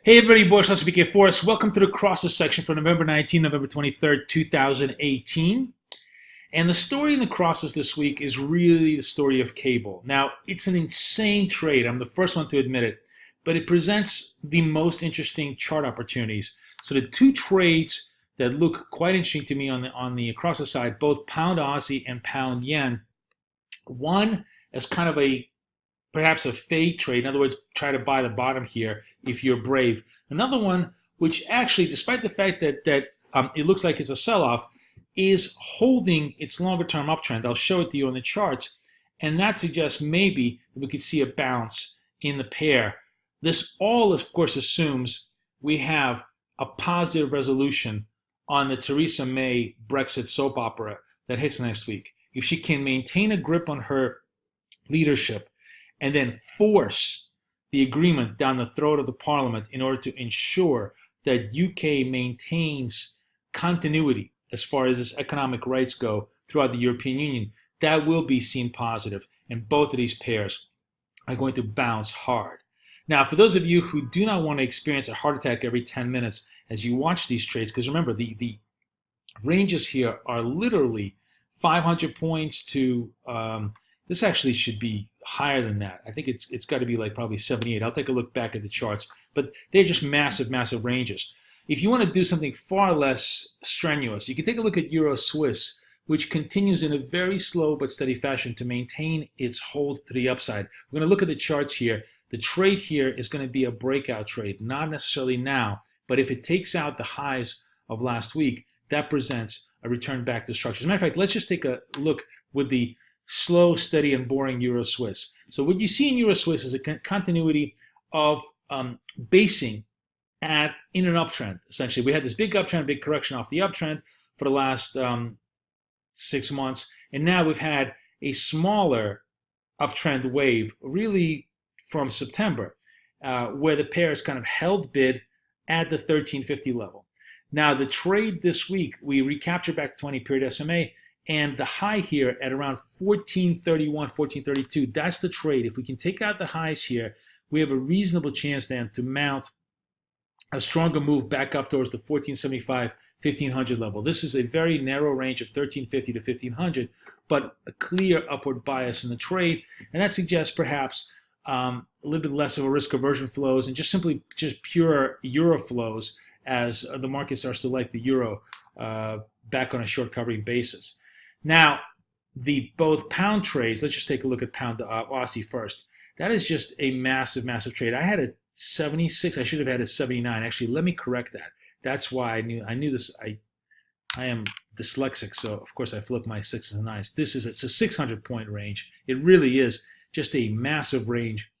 Hey everybody, Boris, let's begin Forex. Welcome to the crosses section for November 19, November 23rd, 2018. And the story in the crosses this week is really the story of cable. Now, it's an insane trade. I'm the first one to admit it, but it presents the most interesting chart opportunities. So the two trades that look quite interesting to me on the crosses side, both pound Aussie and pound yen. One as kind of perhaps a fade trade. In other words, try to buy the bottom here if you're brave. Another one, which actually, despite the fact that it looks like it's a sell-off, is holding its longer-term uptrend. I'll show it to you on the charts, and that suggests maybe we could see a bounce in the pair. This all, of course, assumes we have a positive resolution on the Theresa May Brexit soap opera that hits next week. If she can maintain a grip on her leadership and then force the agreement down the throat of the Parliament in order to ensure that UK maintains continuity as far as its economic rights go throughout the European Union, that will be seen positive, and both of these pairs are going to bounce hard. Now, for those of you who do not want to experience a heart attack every 10 minutes as you watch these trades, because remember, the ranges here are literally 500 points to this actually should be higher than that. I think it's got to be like probably 78. I'll take a look back at the charts, but they're just massive, massive ranges. If you want to do something far less strenuous, you can take a look at Euro Swiss, which continues in a very slow but steady fashion to maintain its hold to the upside. We're going to look at the charts here. The trade here is going to be a breakout trade, not necessarily now, but if it takes out the highs of last week, that presents a return back to structure. As a matter of fact, let's just take a look with the slow, steady, and boring Euro Swiss. So what you see in Euro Swiss is a continuity of basing in an uptrend. Essentially, we had this big uptrend, big correction off the uptrend for the last 6 months, and now we've had a smaller uptrend wave, really from September, where the pair is kind of held bid at the 1350 level. Now, the trade this week, we recaptured back to 20-period SMA, and the high here at around 1431, 1432, that's the trade. If we can take out the highs here, we have a reasonable chance then to mount a stronger move back up towards the 1475, 1500 level. This is a very narrow range of 1350 to 1500, but a clear upward bias in the trade, and that suggests perhaps a little bit less of a risk aversion flows and just pure euro flows as the market starts to like the euro back on a short covering basis. Now, both pound trades, let's just take a look at pound Aussie first. That is just a massive, massive trade. I had a 76. I should have had a 79. Actually, let me correct that. That's why I knew this. I am dyslexic, so of course I flip my 6s and 9s. It's a 600-point range. It really is just a massive range,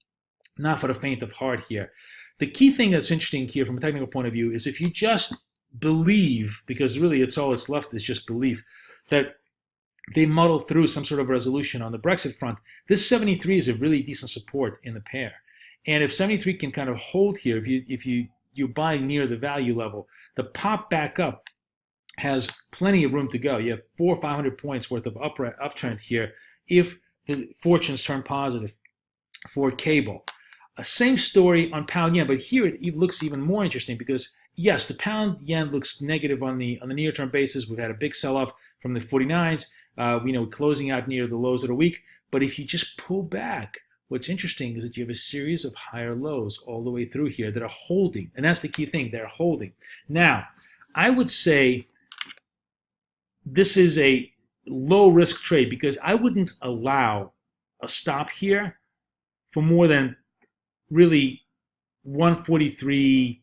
not for the faint of heart here. The key thing that's interesting here from a technical point of view is if you just believe, because really it's all that's left is just belief, that they muddle through some sort of resolution on the Brexit front, this 73 is a really decent support in the pair. And if 73 can kind of hold here, if you buy near the value level, the pop back up has plenty of room to go. You have 400 or 500 points worth of uptrend here if the fortunes turn positive for cable. Same story on pound yen, but here it looks even more interesting because yes, the pound yen looks negative on the near-term basis. We've had a big sell-off from the 49s. Closing out near the lows of the week. But if you just pull back, what's interesting is that you have a series of higher lows all the way through here that are holding. And that's the key thing, they're holding. Now, I would say this is a low-risk trade because I wouldn't allow a stop here for more than really 143.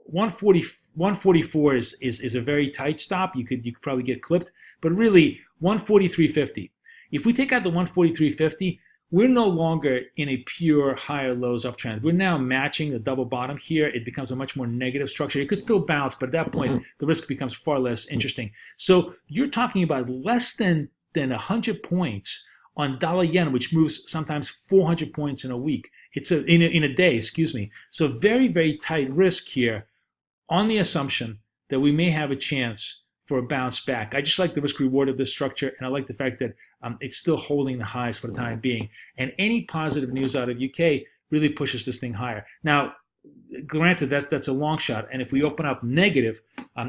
144 is a very tight stop. You could probably get clipped, but really 143.50. If we take out the 143.50, we're no longer in a pure higher lows uptrend. We're now matching the double bottom here. It becomes a much more negative structure. It could still bounce, but at that point, the risk becomes far less interesting. So you're talking about less than 100 points on dollar yen, which moves sometimes 400 points in a week. It's in a day, excuse me. So very, very tight risk here on the assumption that we may have a chance for a bounce back. I just like the risk reward of this structure, and I like the fact that it's still holding the highs for the time being. And any positive news out of UK really pushes this thing higher. Now, granted, that's a long shot. And if we open up negative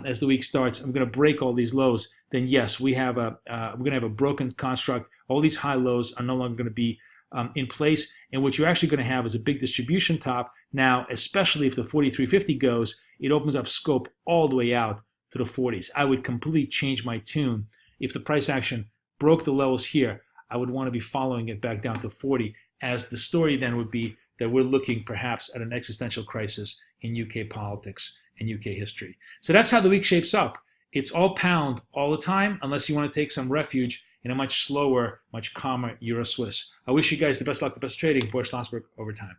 as the week starts, I'm going to break all these lows. Then yes, we're going to have a broken construct. All these high lows are no longer going to be in place. And what you're actually going to have is a big distribution top. Now, especially if the 43.50 goes, it opens up scope all the way out to the 40s. I would completely change my tune. If the price action broke the levels here, I would want to be following it back down to 40, as the story then would be that we're looking perhaps at an existential crisis in UK politics and UK history. So that's how the week shapes up. It's all pound all the time, unless you want to take some refuge in a much slower, much calmer Euro Swiss. I wish you guys the best luck, the best trading. Boris Over time.